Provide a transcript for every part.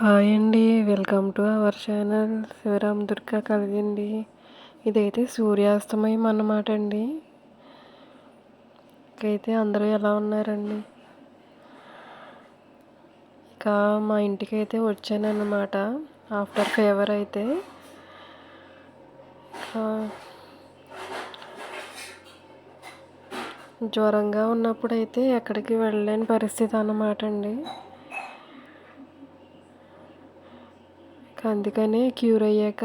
Hi అండి. Welcome to our channel Shivaram Durga కలగండి. ఇదైతే సూర్యాస్తమయం అన్నమాట అండి. ఇకైతే అందరూ ఎలా ఉన్నారండి? ఇక మా ఇంటికి అయితే వచ్చానన్నమాట ఆఫ్టర్ ఫీవర్ అయితే. జ్వరంగా ఉన్నప్పుడు అయితే ఎక్కడికి వెళ్ళలేని పరిస్థితి అన్నమాట అండి. అందుకనే క్యూర్ అయ్యాక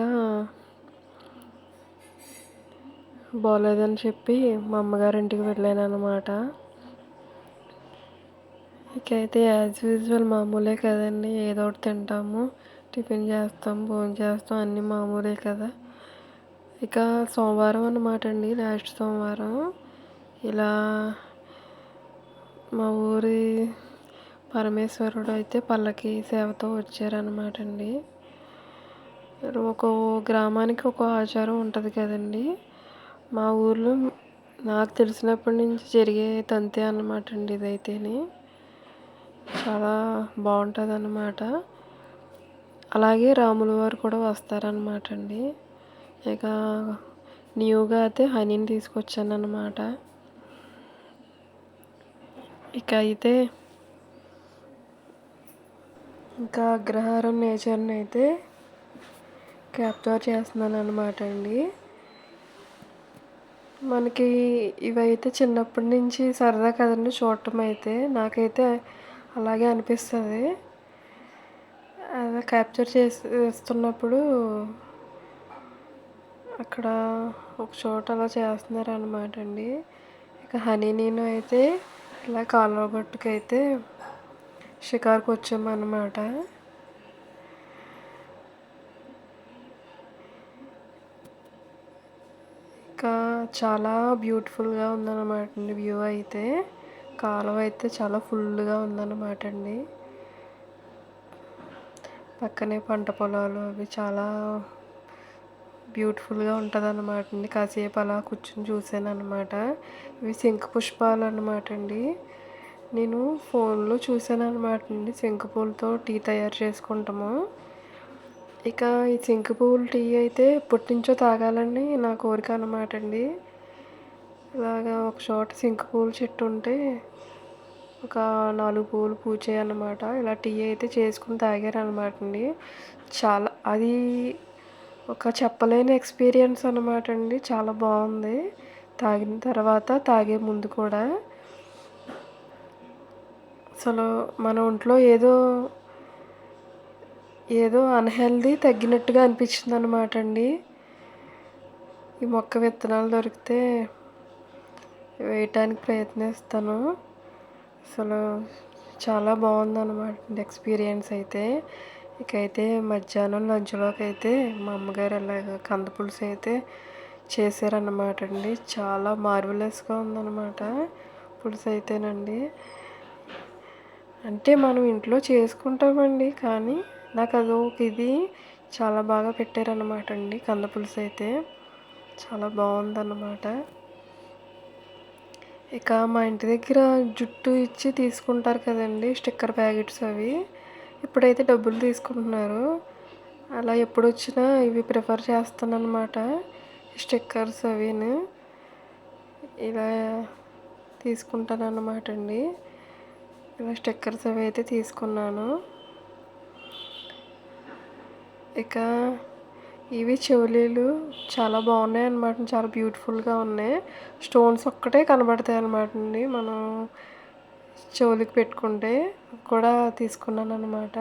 బాగోలేదని చెప్పి మా అమ్మగారింటికి వెళ్ళాను అనమాట. ఇకైతే యాజ్ యూజువల్ మామూలే కదండి, ఏదో ఒకటి తింటాము, టిఫిన్ చేస్తాం, భోజనం చేస్తాం, అన్నీ మామూలే కదా. ఇక సోమవారం అన్నమాట అండి, లాస్ట్ సోమవారం ఇలా మా ఊరి పరమేశ్వరుడు అయితే పల్లకి సేవతో వచ్చారనమాట అండి. ఒక గ్రామానికి ఒక ఆచారం ఉంటుంది కదండి. మా ఊర్లో నాకు తెలిసినప్పటి నుంచి జరిగే తంతే అన్నమాట అండి. ఇదైతేనే చాలా బాగుంటుంది అన్నమాట. అలాగే రాముల వారు కూడా వస్తారనమాట అండి. ఇక న్యూగా అయితే హనీని తీసుకొచ్చాను అన్నమాట. ఇక అయితే ఇంకా అగ్రహారం నేచర్ని అయితే క్యాప్చర్ చేస్తున్నాను అనమాట అండి. మనకి ఇవైతే చిన్నప్పటి నుంచి సరదా కదండి చూడటం అయితే. నాకైతే అలాగే అనిపిస్తుంది. అలా క్యాప్చర్ చేస్తున్నప్పుడు అక్కడ ఒక చోట అలా చేస్తున్నారు అనమాట అండి. ఇక హనీ నేను అయితే ఇలా కాలువ గట్టుకైతే షికారుకు వచ్చామన్నమాట. ఇంకా చాలా బ్యూటిఫుల్గా ఉందన్నమాట అండి వ్యూ అయితే. కాలువ అయితే చాలా ఫుల్గా ఉందన్నమాట అండి. పక్కనే పంట పొలాలు అవి చాలా బ్యూటిఫుల్గా ఉంటుంది అన్నమాట అండి. కాసేపు అలా కూర్చొని చూశాను అనమాట. ఇవి శంఖ పుష్పాలు అన్నమాట అండి. నేను ఫోన్లో చూశాను అనమాట అండి, శంఖ పూలతో టీ తయారు చేసుకుంటాము. ఇక ఈ శంఖ పువ్వుల టీ అయితే ఎప్పటి నుంచో తాగాలని నా కోరిక అనమాట అండి. ఇలాగా ఒక చోట శంఖ పువ్వుల చెట్టు ఉంటే ఒక 4 పువ్వులు పూచాయి అన్నమాట. ఇలా టీ అయితే చేసుకుని తాగారనమాట అండి. చాలా అది ఒక చెప్పలేని ఎక్స్పీరియన్స్ అనమాట అండి. చాలా బాగుంది తాగిన తర్వాత, తాగే ముందు కూడా. అసలు మన ఒంట్లో ఏదో అన్హెల్దీ తగ్గినట్టుగా అనిపించింది అనమాట అండి. ఈ మొక్క విత్తనాలు దొరికితే వేయటానికి ప్రయత్నిస్తాను. అసలు చాలా బాగుందన్నమాట ఎక్స్పీరియన్స్ అయితే. ఇకైతే మధ్యాహ్నం లంచ్లోకి అయితే మా అమ్మగారు అలాగ కంద పులుసు అయితే చేశారన్నమాట అండి. చాలా మార్వెలస్గా ఉందన్నమాట పులుసు అయితేనండి. అంటే మనం ఇంట్లో చేసుకుంటామండి, కానీ నాకు అదొక ఇది చాలా బాగా పెట్టారన్నమాట అండి. కంద పులుసు అయితే చాలా బాగుందన్నమాట. ఇక మా ఇంటి దగ్గర జుట్టు ఇచ్చి తీసుకుంటారు కదండి, స్టిక్కర్ ప్యాకెట్స్ అవి. ఇప్పుడైతే డబ్బులు తీసుకుంటున్నారు. అలా ఎప్పుడు వచ్చినా ఇవి ప్రిఫర్ చేస్తాను అనమాట, స్టిక్కర్స్ అవిను. ఇలా తీసుకుంటాను అన్నమాట అండి. ఇలా స్టిక్కర్స్ అవి అయితే తీసుకున్నాను. ఇక ఇవి చెవులీలు చాలా బాగున్నాయి అన్నమాట, చాలా బ్యూటిఫుల్గా ఉన్నాయి. స్టోన్స్ ఒక్కటే కనబడతాయి అన్నమాట అండి మనం చెవులకి పెట్టుకుంటే. కూడా తీసుకున్నాను అనమాట.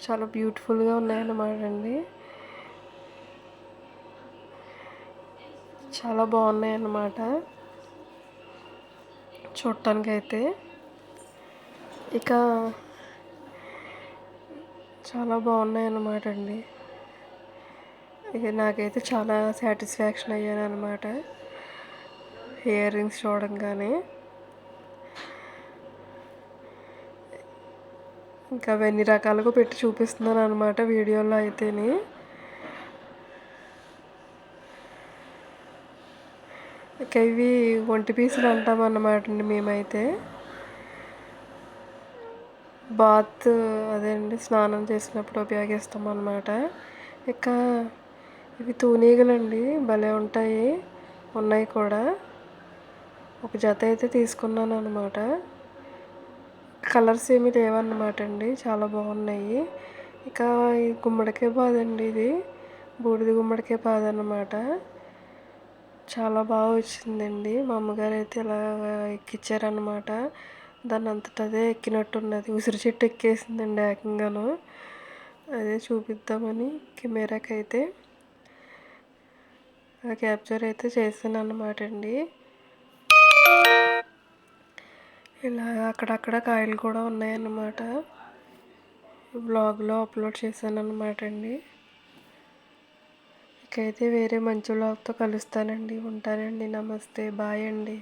చాలా బ్యూటిఫుల్గా ఉన్నాయన్నమాట అండి. చాలా బాగున్నాయి అన్నమాట చూడటానికైతే. ఇక చాలా బాగున్నాయి అన్నమాట అండి. ఇక నాకైతే చాలా సాటిస్ఫాక్షన్ అయ్యాను అనమాట ఇయర్ రింగ్స్ చూడంగానే. ఇంకా అవి ఎన్ని రకాలుగా పెట్టి చూపిస్తున్నాను అనమాట వీడియోలో అయితేని. ఇక ఇవి ఒంటి పీసులు అంటాం అన్నమాట అండి మేమైతే. బాత్ అదే అండి స్నానం చేసినప్పుడు ఉపయోగిస్తాం అన్నమాట. ఇక ఇవి తూనీగలండి, భలే ఉంటాయి. ఉన్నాయి కూడా. ఒక జత అయితే తీసుకున్నాను అనమాట. కలర్స్ ఏమీ లేవన్నమాట అండి, చాలా బాగున్నాయి. ఇక ఈ గుమ్మడికాయ బాదండి, ఇది బూడిద గుమ్మడికాయ బాదన్నమాట. చాలా బాగా వచ్చిందండి. మా అమ్మగారు అయితే ఇలా ఎక్కిచ్చారనమాట. దాన్ని అంతట అదే ఎక్కినట్టున్నది, ఉసిరి చెట్టు ఎక్కేసిందండి ఏకంగాను. అదే చూపిద్దామని కెమెరాకైతే క్యాప్చర్ అయితే చేశాను అన్నమాట అండి. ఇలా అక్కడక్కడ కాయలు కూడా ఉన్నాయన్నమాట. వ్లాగ్లో అప్లోడ్ చేశాను అన్నమాట అండి. ఇకైతే వేరే మంచి వ్లాగ్తో కలుస్తానండి. ఉంటానండి. నమస్తే, బాయ్ అండి.